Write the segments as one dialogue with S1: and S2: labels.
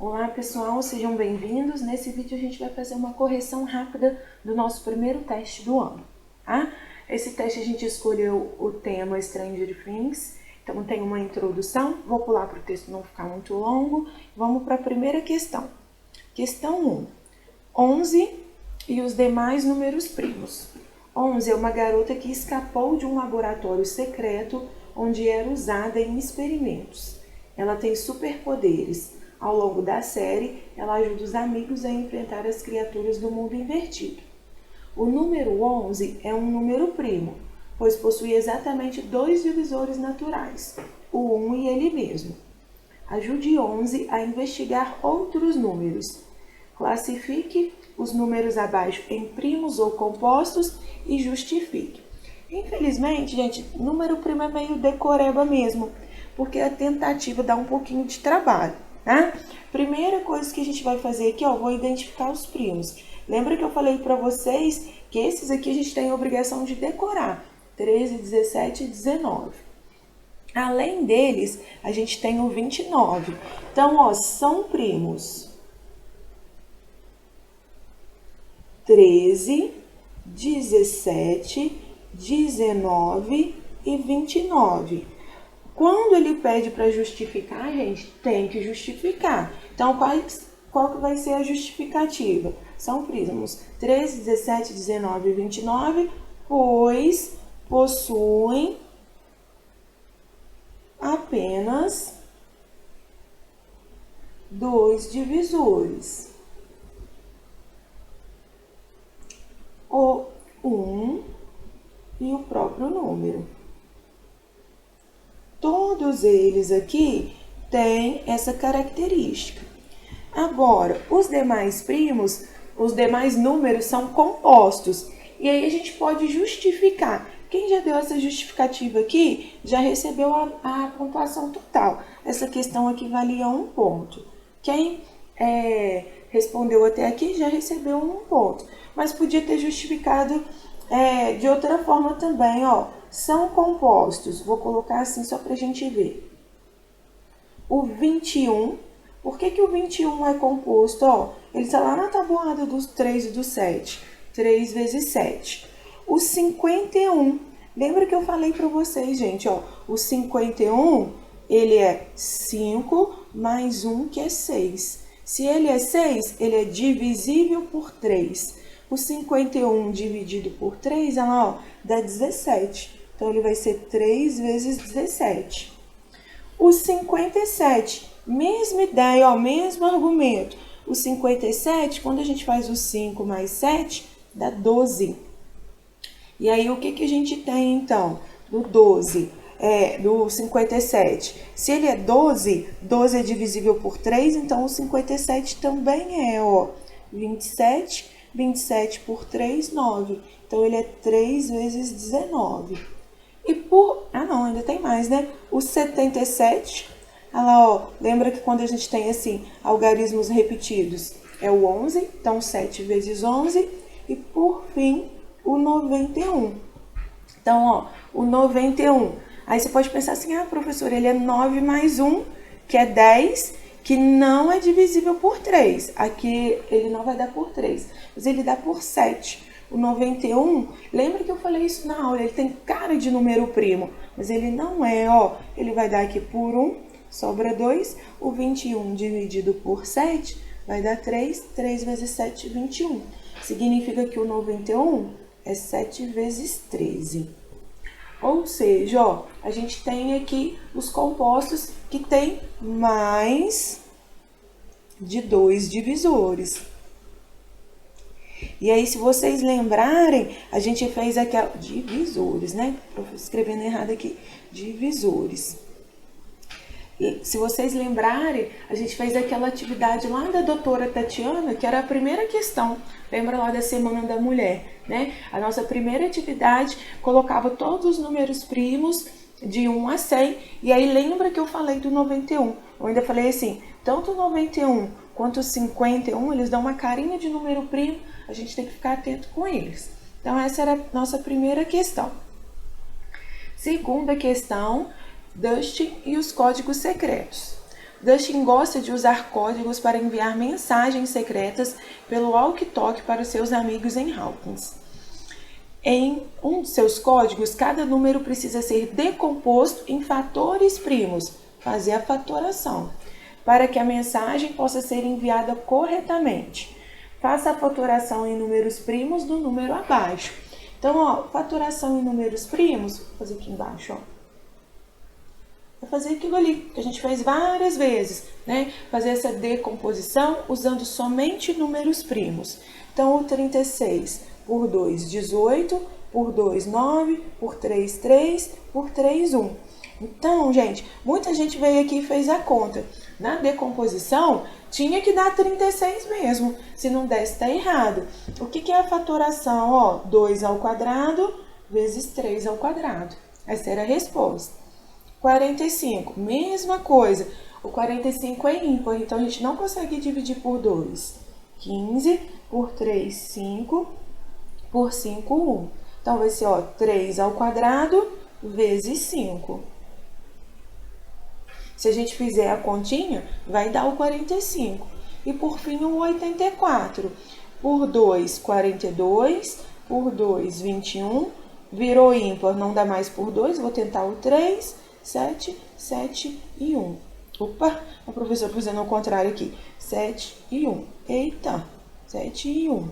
S1: Olá pessoal, sejam bem-vindos. Nesse vídeo a gente vai fazer uma correção rápida do nosso primeiro teste do ano, tá? Esse teste a gente escolheu o tema Stranger Things, então tem uma introdução, vou pular para o texto não ficar muito longo. Vamos para a primeira questão. Questão 1. 11 e os demais números primos. 11 é uma garota que escapou de um laboratório secreto onde era usada em experimentos. Ela tem superpoderes. Ao longo da série, ela ajuda os amigos a enfrentar as criaturas do mundo invertido. O número 11 é um número primo, pois possui exatamente dois divisores naturais, o 1 e ele mesmo. Ajude 11 a investigar outros números. Classifique os números abaixo em primos ou compostos e justifique. Infelizmente, gente, número primo é meio decoreba mesmo, porque a tentativa dá um pouquinho de trabalho, tá? Primeira coisa que a gente vai fazer aqui, ó, vou identificar os primos. Lembra que eu falei para vocês que esses aqui a gente tem a obrigação de decorar, 13, 17 e 19. Além deles, a gente tem o 29. Então, ó, são primos 13, 17, 19 e 29. Quando ele pede para justificar, gente, tem que justificar. Então, qual que vai ser a justificativa? São primos 13, 17, 19 e 29, pois possuem apenas dois divisores. O 1 e o próprio número. Todos eles aqui têm essa característica. Agora, os demais primos, os demais números são compostos. E aí a gente pode justificar. Quem já deu essa justificativa aqui, já recebeu a pontuação total. Essa questão aqui valia 1 ponto. Quem respondeu até aqui já recebeu 1 ponto. Mas podia ter justificado de outra forma também, ó. São compostos, vou colocar assim só pra gente ver. O 21, por que o 21 é composto? Ó, ele está lá na tabuada dos 3 e do 7. 3 vezes 7. O 51, lembra que eu falei pra vocês, gente, ó. O 51, ele é 5 mais 1, que é 6. Se ele é 6, ele é divisível por 3. O 51 dividido por 3, olha lá, ó, dá 17. Então, ele vai ser 3 vezes 17. O 57, mesma ideia, ó, mesmo argumento. O 57, quando a gente faz o 5 mais 7, dá 12. E aí, o que a gente tem, então, do 12? Do 57. Se ele é 12, 12 é divisível por 3, então o 57 também é, ó, 27. 27 por 3, 9. Então, ele é 3 vezes 19. E por... Ah, não, ainda tem mais, né? O 77, olha lá, ó, lembra que quando a gente tem, assim, algarismos repetidos, é o 11, então 7 vezes 11. E, por fim, o 91. Então, ó, o 91. Aí você pode pensar assim, ah, professor, ele é 9 mais 1, que é 10, que não é divisível por 3. Aqui ele não vai dar por 3, mas ele dá por 7. O 91, lembra que eu falei isso na aula, ele tem cara de número primo, mas ele não é, ó. Ele vai dar aqui por 1, sobra 2. O 21 dividido por 7 vai dar 3. 3 vezes 7, 21. Significa que o 91 é 7 vezes 13. Ou seja, ó, a gente tem aqui os compostos que tem mais de 2 divisores. E aí, se vocês lembrarem, a gente fez aquela... Divisores, né? Estou escrevendo errado aqui. Divisores. E, se vocês lembrarem, a gente fez aquela atividade lá da doutora Tatiana, que era a primeira questão. Lembra lá da Semana da Mulher, né? A nossa primeira atividade colocava todos os números primos de 1 a 100. E aí, lembra que eu falei do 91? Eu ainda falei assim, tanto o 91 quanto o 51, eles dão uma carinha de número primo, a gente tem que ficar atento com eles. Então, essa era a nossa primeira questão. Segunda questão, Dustin e os códigos secretos. Dustin gosta de usar códigos para enviar mensagens secretas pelo walkie-talkie para os seus amigos em Hawkins. Em um de seus códigos, cada número precisa ser decomposto em fatores primos, fazer a fatoração, para que a mensagem possa ser enviada corretamente. Faça a fatoração em números primos do número abaixo. Então, ó, fatoração em números primos, vou fazer aqui embaixo, ó. Vou fazer aquilo ali, que a gente fez várias vezes, né? Fazer essa decomposição usando somente números primos. Então, o 36 por 2, 18, por 2, 9, por 3, 3, por 3, 1. Então, gente, muita gente veio aqui e fez a conta. Na decomposição, tinha que dar 36 mesmo. Se não desse, está errado. O que é a fatoração? Ó, 2 ao quadrado vezes 3 ao quadrado. Essa era a resposta. 45, mesma coisa. O 45 é ímpar, então a gente não consegue dividir por 2. 15 por 3, 5, por 5, 1. Então, vai ser, ó, 3 ao quadrado vezes 5. Se a gente fizer a continha, vai dar o 45. E, por fim, o 84. Por 2, 42. Por 2, 21. Virou ímpar, não dá mais por 2. Vou tentar o 3, 7, 7 e 1. Opa, a professora fazendo ao contrário aqui. 7 e 1. Eita, 7 e 1.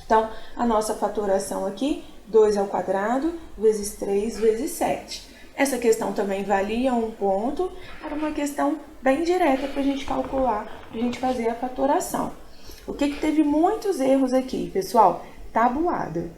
S1: Então, a nossa fatoração aqui, 2 ao quadrado vezes 3 vezes 7. Essa questão também valia 1 ponto. Era uma questão bem direta para a gente calcular, para a gente fazer a fatoração. O que teve muitos erros aqui, pessoal? Tabuada.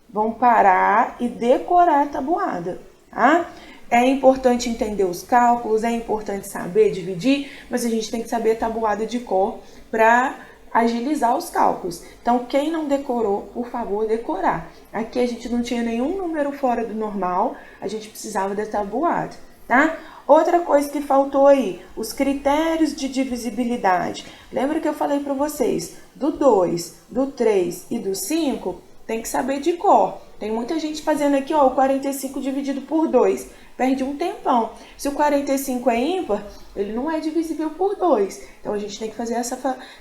S1: Vão parar e decorar a tabuada, tá? É importante entender os cálculos, é importante saber dividir, mas a gente tem que saber a tabuada de cor para agilizar os cálculos. Então, quem não decorou, por favor, decorar. Aqui a gente não tinha nenhum número fora do normal, a gente precisava da tabuada, tá? Outra coisa que faltou aí, os critérios de divisibilidade. Lembra que eu falei para vocês, do 2, do 3 e do 5, tem que saber de cor. Tem muita gente fazendo aqui, ó, o 45 dividido por 2. Perde um tempão. Se o 45 é ímpar, ele não é divisível por 2. Então, a gente tem que fazer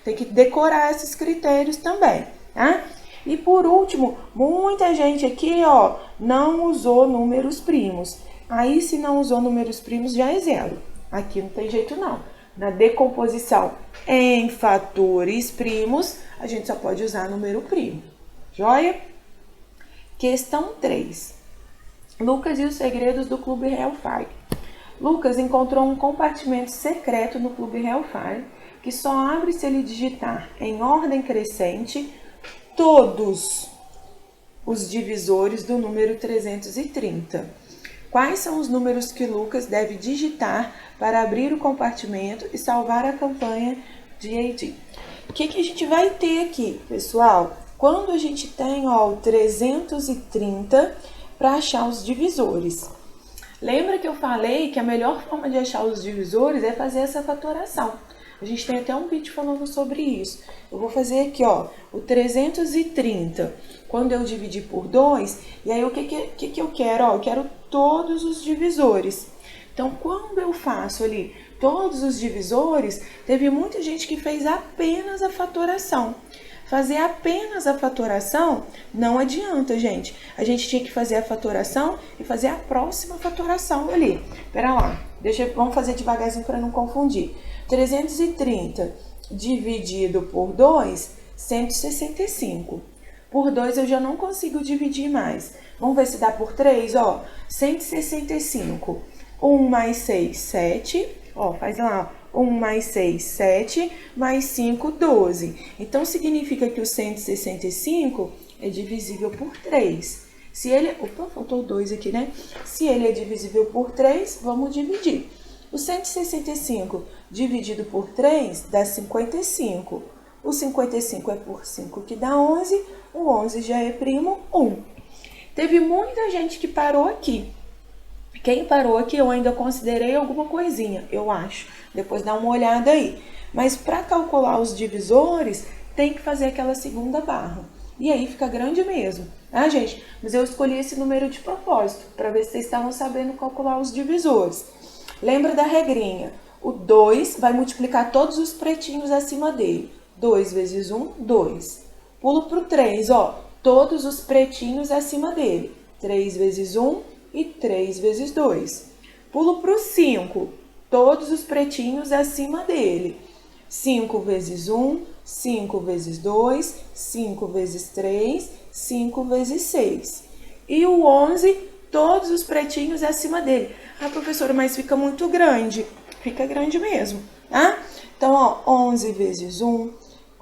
S1: tem que decorar esses critérios também, tá? E por último, muita gente aqui, ó, não usou números primos. Aí, se não usou números primos, já é 0. Aqui não tem jeito, não. Na decomposição em fatores primos, a gente só pode usar número primo. Joia? Questão 3. Lucas e os segredos do Clube Hellfire. Lucas encontrou um compartimento secreto no Clube Hellfire que só abre se ele digitar em ordem crescente todos os divisores do número 330. Quais são os números que Lucas deve digitar para abrir o compartimento e salvar a campanha de AD? O que a gente vai ter aqui, pessoal? Quando a gente tem, ó, o 330 para achar os divisores. Lembra que eu falei que a melhor forma de achar os divisores é fazer essa fatoração. A gente tem até um vídeo falando sobre isso. Eu vou fazer aqui, ó, o 330. Quando eu dividir por 2, e aí o que eu quero? Ó, eu quero todos os divisores. Então, quando eu faço ali todos os divisores, teve muita gente que fez apenas a fatoração. Fazer apenas a fatoração não adianta, gente. A gente tinha que fazer a fatoração e fazer a próxima fatoração ali. Pera lá, vamos fazer devagarzinho para não confundir. 330 dividido por 2, 165. Por 2 eu já não consigo dividir mais. Vamos ver se dá por 3, ó. 165. 1 mais 6, 7. Ó, faz lá, ó. 1 mais 6, 7, mais 5, 12. Então, significa que o 165 é divisível por 3. Se ele... Opa, faltou 2 aqui, né? Se ele é divisível por 3, vamos dividir. O 165 dividido por 3 dá 55. O 55 é por 5 que dá 11. O 11 já é primo 1. Teve muita gente que parou aqui. Quem parou aqui, eu ainda considerei alguma coisinha, eu acho. Depois dá uma olhada aí. Mas para calcular os divisores, tem que fazer aquela segunda barra. E aí fica grande mesmo, tá, gente? Mas eu escolhi esse número de propósito, para ver se vocês estavam sabendo calcular os divisores. Lembra da regrinha? O 2 vai multiplicar todos os pretinhos acima dele. 2 vezes 1, 2. Pulo para o 3, ó, todos os pretinhos acima dele. 3 vezes 1 e 3 vezes 2. Pulo para o 5, todos os pretinhos acima dele. 5 vezes 1, 5 vezes 2, 5 vezes 3, 5 vezes 6. E o 11, todos os pretinhos acima dele. Ah, professora, mas fica muito grande. Fica grande mesmo, tá? Então, ó, 11 vezes 1,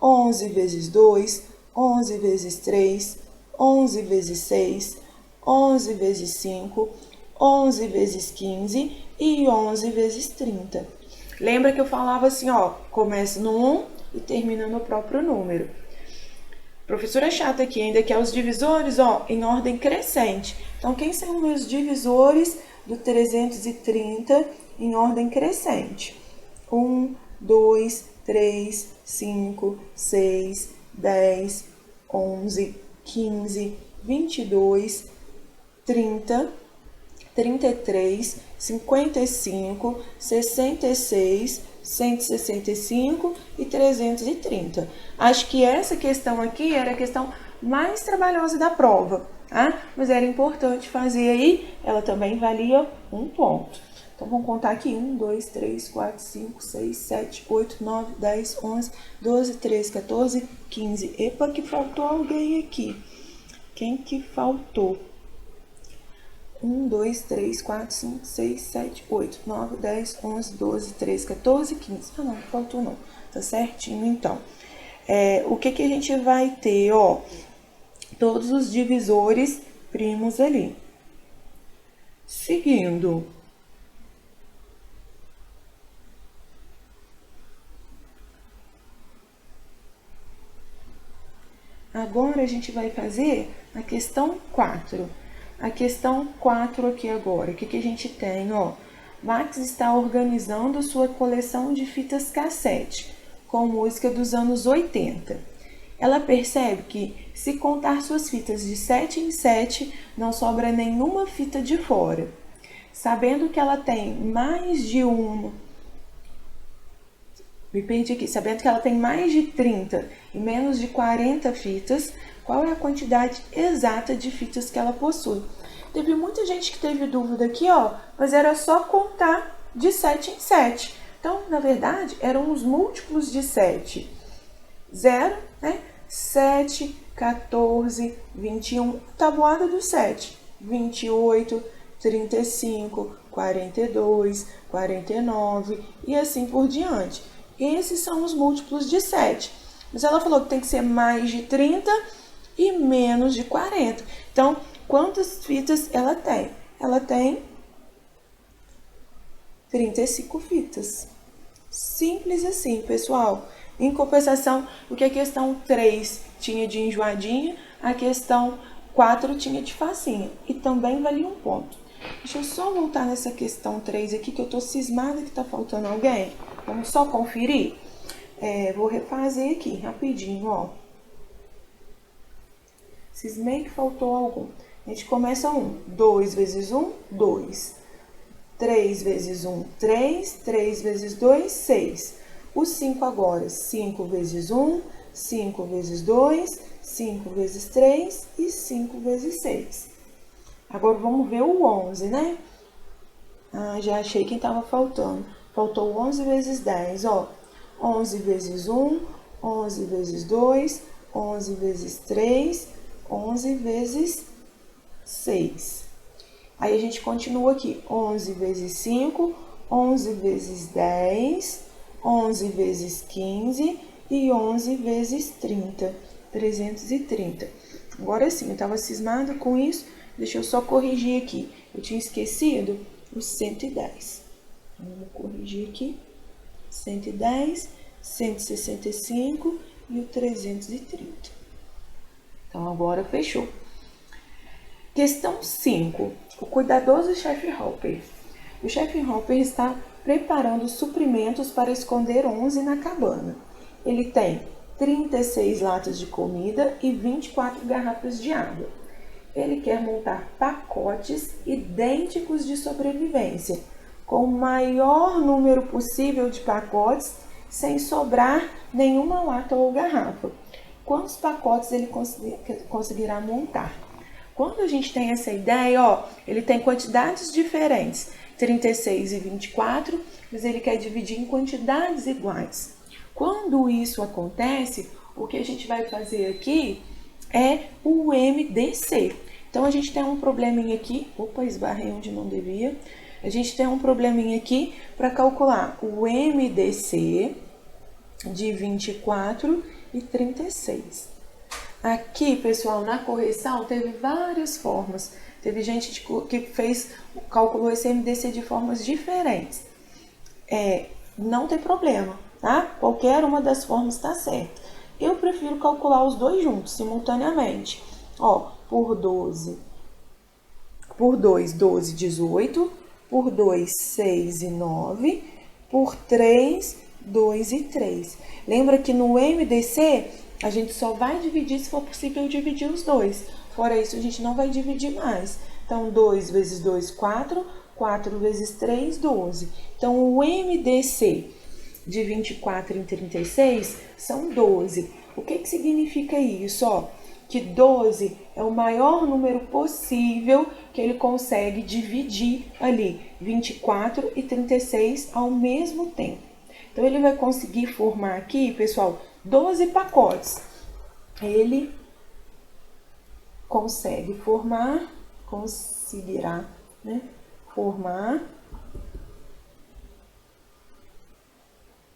S1: 11 vezes 2, 11 vezes 3, 11 vezes 6, 11 vezes 5, 11 vezes 15 e 11 vezes 30. Lembra que eu falava assim, ó, começa no 1 e termina no próprio número. Professora chata aqui, ainda quer os divisores, ó, em ordem crescente. Então, quem são meus divisores do 330 em ordem crescente? 1, 2, 3, 5, 6, 10, 11, 15, 22, 30, 33, 55, 66, 165 e 330. Acho que essa questão aqui era a questão mais trabalhosa da prova, tá? Mas era importante fazer aí, ela também valia 1 ponto. Então, vamos contar aqui: 1, 2, 3, 4, 5, 6, 7, 8, 9, 10, 11, 12, 13, 14, 15. Epa, que faltou alguém aqui. Quem que faltou? 1, 2, 3, 4, 5, 6, 7, 8, 9, 10, 11, 12, 13, 14, 15. Ah, não, faltou não. Tá certinho, então. O que a gente vai ter, ó? Todos os divisores primos ali. Seguindo. Agora a gente vai fazer a questão 4. A questão 4 aqui agora, o que a gente tem, ó? Max está organizando sua coleção de fitas cassete com música dos anos 80. Ela percebe que, se contar suas fitas de 7 em 7, não sobra nenhuma fita de fora. Sabendo que ela tem mais de sabendo que ela tem mais de 30 e menos de 40 fitas, qual é a quantidade exata de fitas que ela possui? Teve muita gente que teve dúvida aqui, ó, mas era só contar de 7 em 7. Então, na verdade, eram os múltiplos de 7. 0, né? 7, 14, 21, tabuada do 7. 28, 35, 42, 49 e assim por diante. Esses são os múltiplos de 7. Mas ela falou que tem que ser mais de 30 e menos de 40. Então, quantas fitas ela tem? Ela tem 35 fitas. Simples assim, pessoal. Em compensação, o que a questão 3 tinha de enjoadinha, a questão 4 tinha de facinha. E também valia 1 ponto. Deixa eu só voltar nessa questão 3 aqui, que eu tô cismada que tá faltando alguém. Vamos só conferir? Vou refazer aqui, rapidinho, ó. Cismei que faltou algum. A gente começa 1. 2 vezes 1, 2. 3 vezes 1, 3. 3 vezes 2, 6. O 5 agora. 5 vezes 1, 5 vezes 2, 5 vezes 3 e 5 vezes 6. Agora, vamos ver o 11, né? Ah, já achei quem tava faltando. Faltou 11 vezes 10, ó. 11 vezes 1, 11 vezes 2, 11 vezes 3, 11 vezes 6. Aí a gente continua aqui. 11 vezes 5, 11 vezes 10, 11 vezes 15 e 11 vezes 30. 330. Agora sim, eu estava cismada com isso. Deixa eu só corrigir aqui. Eu tinha esquecido o 110. Vamos corrigir aqui. 110, 165 e o 330. Então, agora fechou. Questão 5. O cuidadoso chefe Hopper. O chefe Hopper está preparando suprimentos para esconder 11 na cabana. Ele tem 36 latas de comida e 24 garrafas de água. Ele quer montar pacotes idênticos de sobrevivência, com o maior número possível de pacotes, sem sobrar nenhuma lata ou garrafa. Quantos pacotes ele conseguirá montar? Quando a gente tem essa ideia, ó, ele tem quantidades diferentes, 36 e 24, mas ele quer dividir em quantidades iguais. Quando isso acontece, o que a gente vai fazer aqui é o MDC. Então, a gente tem um probleminha aqui, opa, esbarrei onde não devia. A gente tem um probleminha aqui para calcular o MDC de 24 e 36. Aqui, pessoal, na correção teve várias formas. Teve gente que calculou esse MDC de formas diferentes. Não tem problema, tá? Qualquer uma das formas está certa. Eu prefiro calcular os dois juntos, simultaneamente. Ó, por 12, 18, por 2, 6 e 9, por 3, 2 e 3. Lembra que no MDC, a gente só vai dividir se for possível dividir os dois. Fora isso, a gente não vai dividir mais. Então, 2 vezes 2, 4. 4 vezes 3, 12. Então, o MDC de 24 em 36 são 12. O que significa isso? Ó, que 12 é o maior número possível que ele consegue dividir ali 24 e 36 ao mesmo tempo. Então, ele vai conseguir formar aqui, pessoal, 12 pacotes. Ele conseguirá, né, formar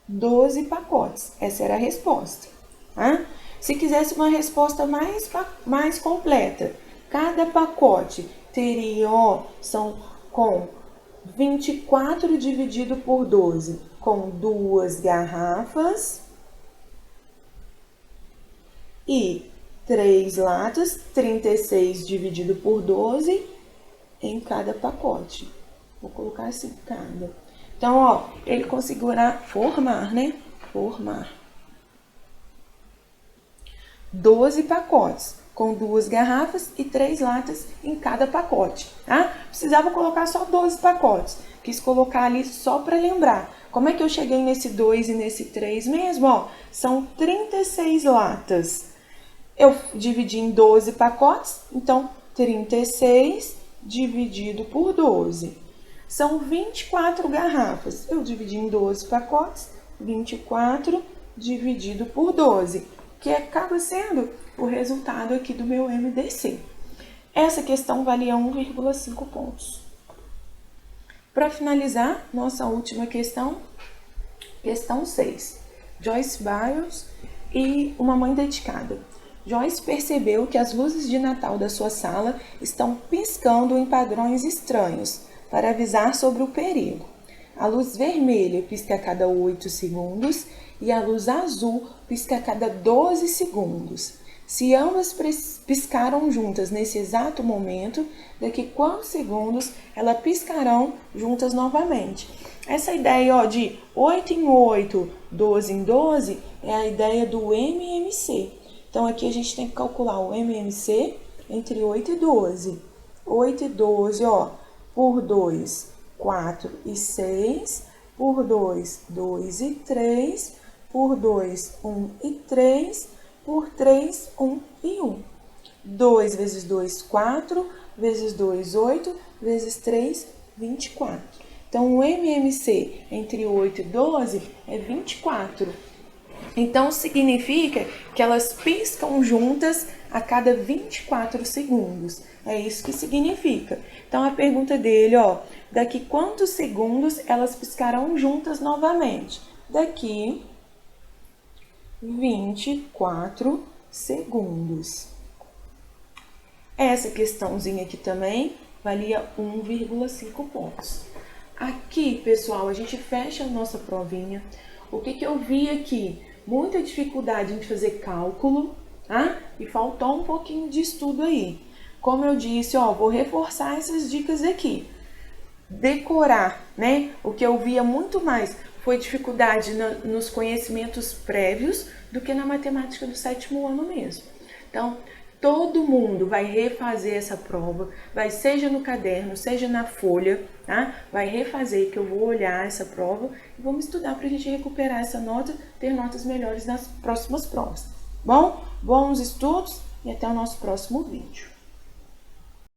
S1: 12 pacotes. Essa era a resposta, tá? Se quisesse uma resposta mais completa, cada pacote teria, ó, são com 24 dividido por 12, com 2 garrafas e 3 latas, 36 dividido por 12 em cada pacote. Vou colocar assim, cada. Então, ó, ele conseguirá formar, né? Formar 12 pacotes, com 2 garrafas e 3 latas em cada pacote, tá? Precisava colocar só 12 pacotes. Quis colocar ali só para lembrar. Como é que eu cheguei nesse 2 e nesse 3 mesmo? Ó, são 36 latas. Eu dividi em 12 pacotes, então 36 dividido por 12. São 24 garrafas. Eu dividi em 12 pacotes, 24 dividido por 12, que acaba sendo o resultado aqui do meu MDC. Essa questão valia 1,5 pontos. Para finalizar, nossa última questão, questão 6. Joyce Byers e uma mãe dedicada. Joyce percebeu que as luzes de Natal da sua sala estão piscando em padrões estranhos para avisar sobre o perigo. A luz vermelha pisca a cada 8 segundos e a luz azul pisca a cada 12 segundos. Se ambas piscaram juntas nesse exato momento, daqui quantos segundos elas piscarão juntas novamente? Essa ideia, ó, de 8 em 8, 12 em 12 é a ideia do MMC. Então, aqui a gente tem que calcular o MMC entre 8 e 12. 8 e 12, ó, por 2, 4 e 6, por 2, 2 e 3, por 2, 1 e 3, por 3, 1 e 1. 2 vezes 2, 4, vezes 2, 8, vezes 3, 24. Então, o MMC entre 8 e 12 é 24. Então, significa que elas piscam juntas a cada 24 segundos. É isso que significa. Então, a pergunta dele, ó, daqui quantos segundos elas piscarão juntas novamente? Daqui 24 segundos. Essa questãozinha aqui também valia 1,5 pontos. Aqui, pessoal, a gente fecha a nossa provinha. O que eu vi aqui? Muita dificuldade em fazer cálculo, tá? E faltou um pouquinho de estudo aí. Como eu disse, ó, vou reforçar essas dicas aqui. Decorar, né? O que eu via muito mais foi dificuldade nos conhecimentos prévios do que na matemática do 7º ano mesmo. Então, Todo mundo vai refazer essa prova, vai seja no caderno, seja na folha, tá? Vai refazer, que eu vou olhar essa prova e vamos estudar para a gente recuperar essa nota, ter notas melhores nas próximas provas. Bom? Bons estudos e até o nosso próximo vídeo.